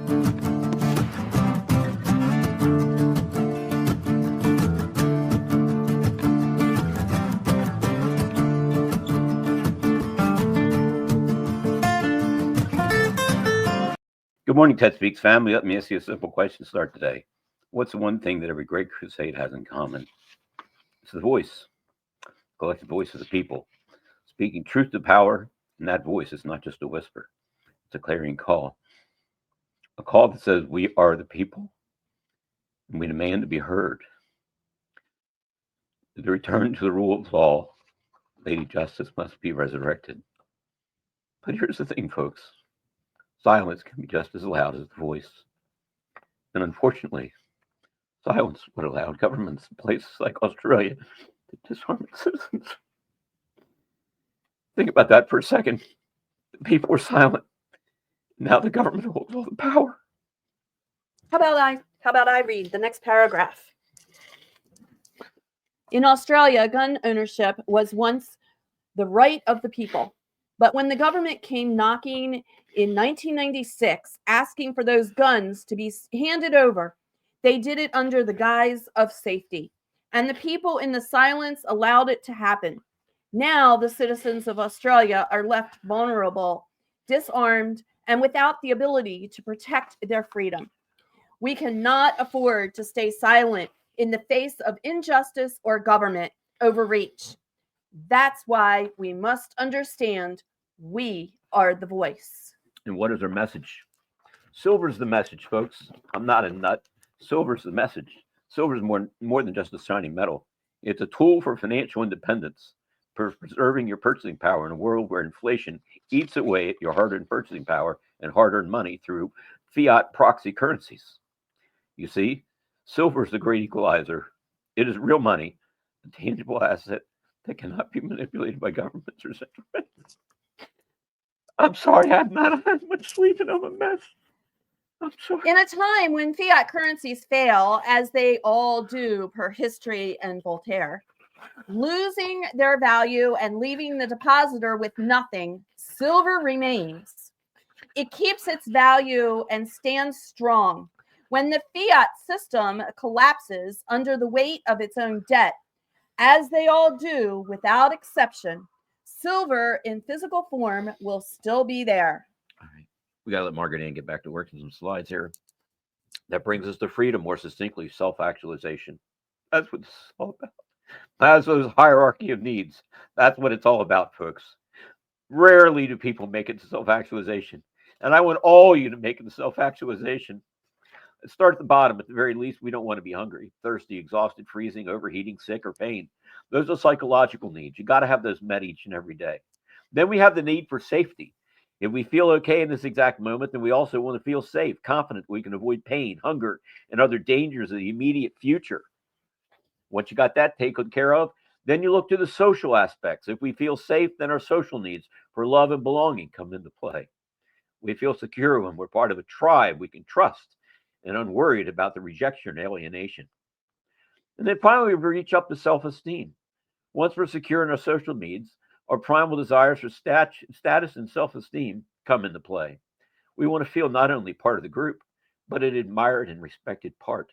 Good morning, Ted Speaks family. Let me ask you a simple question to start today. What's the one thing that every great crusade has in common? It's the voice, collective voice of the people, speaking truth to power, and that voice is not just a whisper. It's a clarion call. A call that says we are the people, and we demand to be heard. The return to the rule of law, Lady Justice must be resurrected. But here's the thing, folks. Silence can be just as loud as the voice. And unfortunately, silence would allow governments in places like Australia to disarm its citizens. Think about that for a second. The people were silent. Now the government holds all the power. How about I read the next paragraph? In Australia, gun ownership was once the right of the people. But when the government came knocking in 1996, asking for those guns to be handed over, they did it under the guise of safety. And the people in the silence allowed it to happen. Now the citizens of Australia are left vulnerable, disarmed, and without the ability to protect their freedom. We cannot afford to stay silent in the face of injustice or government overreach. That's why we must understand we are the voice. And what is our message? Silver's the message, folks. I'm not a nut. Silver's the message. Silver's more than just a shiny metal. It's a tool for financial independence, for preserving your purchasing power in a world where inflation eats away at your hard-earned purchasing power and hard-earned money through fiat proxy currencies. You see, silver is the great equalizer. It is real money, a tangible asset that cannot be manipulated by governments or central banks. I'm sorry, I've not had much sleep and I'm a mess. I'm sorry. In a time when fiat currencies fail, as they all do per history and Voltaire, losing their value and leaving the depositor with nothing, silver remains. It keeps its value and stands strong. When the fiat system collapses under the weight of its own debt, as they all do without exception, silver in physical form will still be there. All right. We got to let Margaret Ann get back to working some slides here. That brings us to freedom, more succinctly, self-actualization. That's what this is all about. That's those hierarchy of needs. That's what it's all about, folks. Rarely do people make it to self-actualization. And I want all you to make it to self-actualization. Let's start at the bottom. At the very least, we don't want to be hungry, thirsty, exhausted, freezing, overheating, sick, or pain. Those are psychological needs. You got to have those met each and every day. Then we have the need for safety. If we feel okay in this exact moment, then we also want to feel safe, confident we can avoid pain, hunger, and other dangers of the immediate future. Once you got that taken care of, then you look to the social aspects. If we feel safe, then our social needs for love and belonging come into play. We feel secure when we're part of a tribe we can trust and unworried about the rejection and alienation. And then finally, we reach up to self-esteem. Once we're secure in our social needs, our primal desires for status and self-esteem come into play. We want to feel not only part of the group, but an admired and respected part.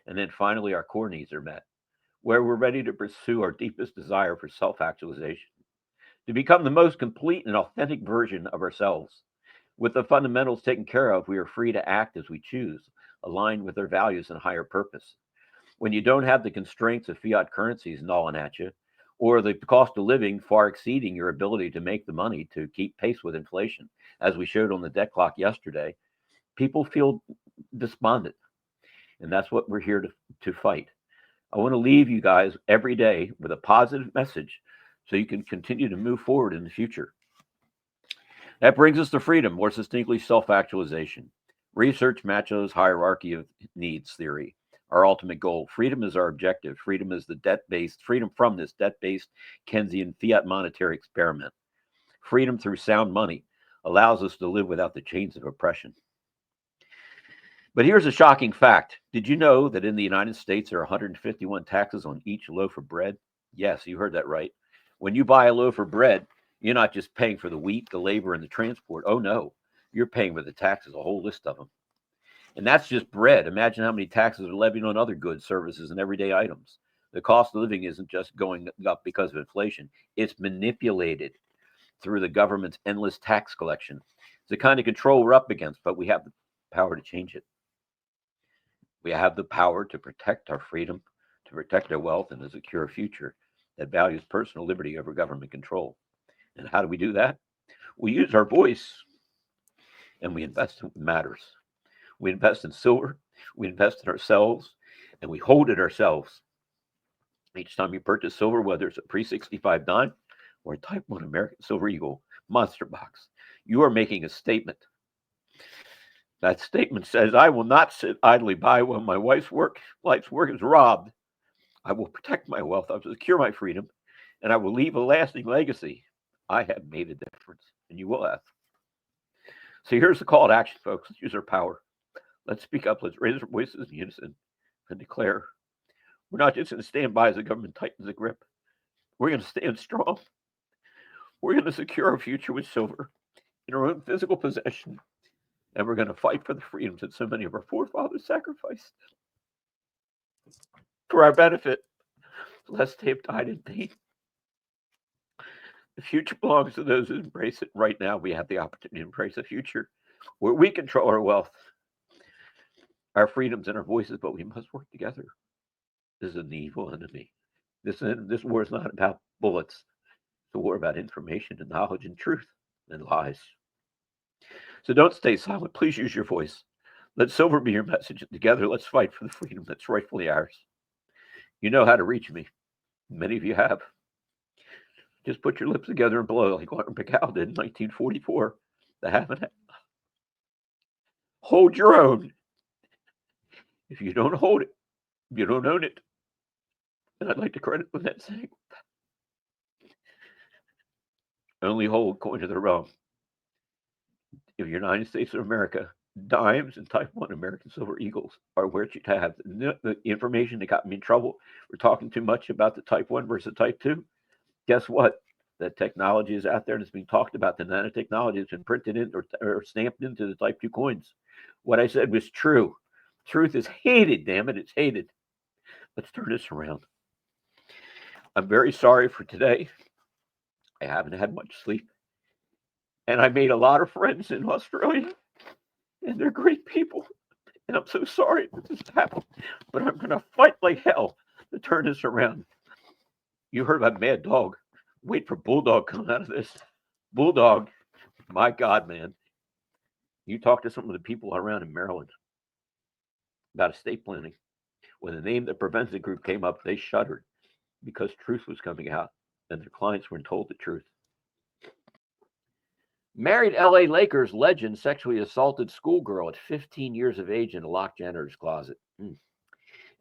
And then finally, our core needs are met, where we're ready to pursue our deepest desire for self-actualization, to become the most complete and authentic version of ourselves. With the fundamentals taken care of, we are free to act as we choose, aligned with our values and higher purpose. When you don't have the constraints of fiat currencies gnawing at you, or the cost of living far exceeding your ability to make the money to keep pace with inflation, as we showed on the debt clock yesterday, people feel despondent. And that's what we're here to fight. I want to leave you guys every day with a positive message so you can continue to move forward in the future. That brings us to freedom, more succinctly, self-actualization. Research matches hierarchy of needs theory. Our ultimate goal. Freedom is our objective. Freedom is the debt-based, freedom from this debt-based Keynesian fiat monetary experiment. Freedom through sound money allows us to live without the chains of oppression. But here's a shocking fact. Did you know that in the United States there are 151 taxes on each loaf of bread? Yes, you heard that right. When you buy a loaf of bread, you're not just paying for the wheat, the labor, and the transport. Oh, no. You're paying with the taxes, a whole list of them. And that's just bread. Imagine how many taxes are levied on other goods, services, and everyday items. The cost of living isn't just going up because of inflation. It's manipulated through the government's endless tax collection. It's the kind of control we're up against, but we have the power to change it. We have the power to protect our freedom, to protect our wealth, and to secure a future that values personal liberty over government control. And how do we do that? We use our voice, and we invest in what matters. We invest in silver, we invest in ourselves, and we hold it ourselves. Each time you purchase silver, whether it's a pre-65 dime or a Type 1 American Silver Eagle Monster Box, you are making a statement. That statement says, I will not sit idly by when my life's work is robbed. I will protect my wealth, I will secure my freedom, and I will leave a lasting legacy. I have made a difference, and you will have. So here's the call to action, folks. Let's use our power. Let's speak up. Let's raise our voices in unison and declare we're not just going to stand by as the government tightens the grip. We're going to stand strong. We're going to secure our future with silver in our own physical possession. And we're going to fight for the freedoms that so many of our forefathers sacrificed for our benefit, lest they have died in vain. The future belongs to those who embrace it. Right now, we have the opportunity to embrace a future where we control our wealth, our freedoms, and our voices, but we must work together. This is an evil enemy. This war is not about bullets. It's a war about information and knowledge and truth and lies. So don't stay silent. Please use your voice. Let silver be your message. Together, let's fight for the freedom that's rightfully ours. You know how to reach me. Many of you have. Just put your lips together and blow like Martin McCall did in 1944. The have and have. Hold your own. If you don't hold it, you don't own it. And I'd like to credit with that saying. Only hold according to the realm. If you're United States of America, dimes and Type 1 American Silver Eagles are where you have the information that got me in trouble. We're talking too much about the Type 1 versus Type 2. Guess what? That technology is out there and it's being talked about. The nanotechnology has been printed in or stamped into the Type 2 coins. What I said was true. Truth is hated, damn it. It's hated. Let's turn this around. I'm very sorry for today. I haven't had much sleep. And I made a lot of friends in Australia. And they're great people. And I'm so sorry that this happened. But I'm going to fight like hell to turn this around. You heard about Mad Dog. Wait for Bulldog coming out of this. Bulldog, my God, man. You talk to some of the people around in Maryland about estate planning. When the name the Provenza group came up, they shuddered because truth was coming out and their clients weren't told the truth. Married LA Lakers legend sexually assaulted schoolgirl at 15 years of age in a locked janitor's closet.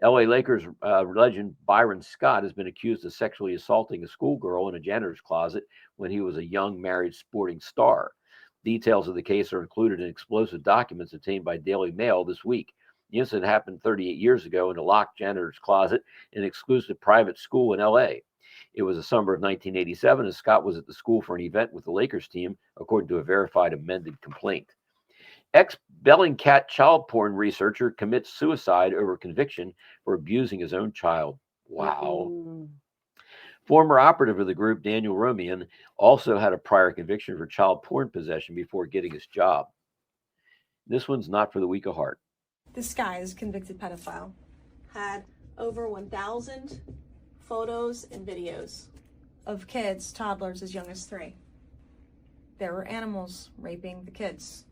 LA Lakers legend Byron Scott has been accused of sexually assaulting a schoolgirl in a janitor's closet when he was a young married sporting star. Details of the case are included in explosive documents obtained by Daily Mail this week. The incident happened 38 years ago in a locked janitor's closet in an exclusive private school in LA. It was the summer of 1987, and Scott was at the school for an event with the Lakers team, according to a verified amended complaint. Ex-Bellingcat child porn researcher commits suicide over conviction for abusing his own child. Wow. Former operative of the group, Daniel Romian, also had a prior conviction for child porn possession before getting his job. This one's not for the weak of heart. This guy is a convicted pedophile. Had over 1,000 photos and videos of kids, toddlers as young as 3. There were animals raping the kids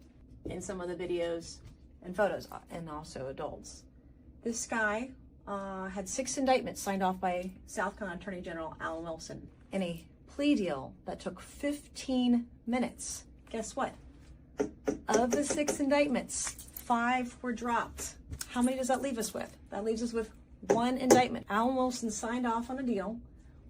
in some of the videos and photos, and also adults. This guy had 6 indictments signed off by South Carolina Attorney General Alan Wilson in a plea deal that took 15 minutes. Guess what? Of the 6 indictments, 5 were dropped. How many does that leave us with? That leaves us with 1 indictment. Alan Wilson signed off on a deal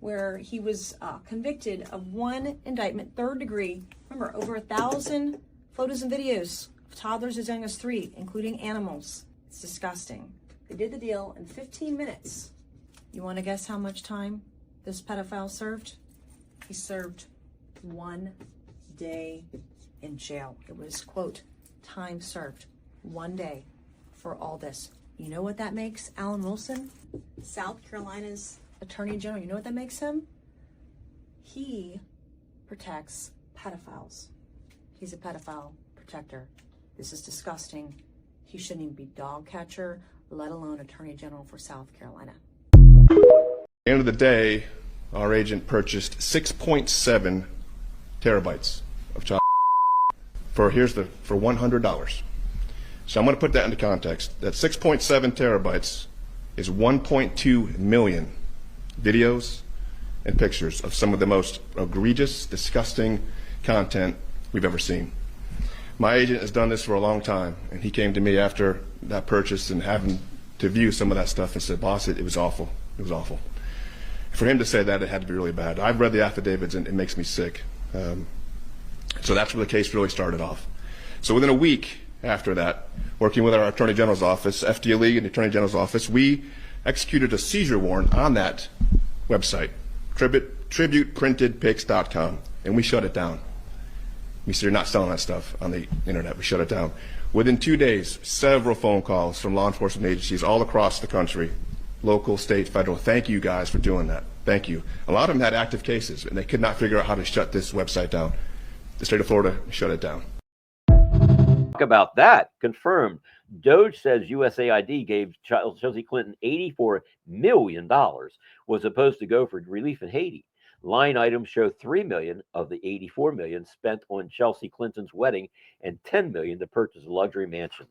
where he was convicted of 1 indictment, 3rd degree. Remember, over 1,000 photos and videos of toddlers as young as 3, including animals. It's disgusting. They did the deal in 15 minutes. You want to guess how much time this pedophile served? He served 1 day in jail. It was, quote, time served, 1 day for all this. You know what that makes Alan Wilson, South Carolina's Attorney General? You know what that makes him? He protects pedophiles. He's a pedophile protector. This is disgusting. He shouldn't even be dog catcher, let alone Attorney General for South Carolina. At the end of the day, our agent purchased 6.7 terabytes of child for $100. So I'm going to put that into context. That 6.7 terabytes is 1.2 million videos and pictures of some of the most egregious, disgusting content we've ever seen. My agent has done this for a long time, and he came to me after that purchase and having to view some of that stuff and said, boss, it was awful. It was awful. For him to say that, it had to be really bad. I've read the affidavits, and it makes me sick. So that's where the case really started off. So within a week after that, working with our Attorney General's office, FD League and the Attorney General's office, we executed a seizure warrant on that website, tributeprinted.pics.com, and we shut it down. We said, you're not selling that stuff on the internet. We shut it down. Within 2 days, several phone calls from law enforcement agencies all across the country, local, state, federal. Thank you guys for doing that. Thank you. A lot of them had active cases, and they could not figure out how to shut this website down. The state of Florida shut it down. Talk about that. Confirmed. Doge says USAID gave Chelsea Clinton $84 million, was supposed to go for relief in Haiti. Line items show $3 million of the $84 million spent on Chelsea Clinton's wedding and $10 million to purchase a luxury mansion.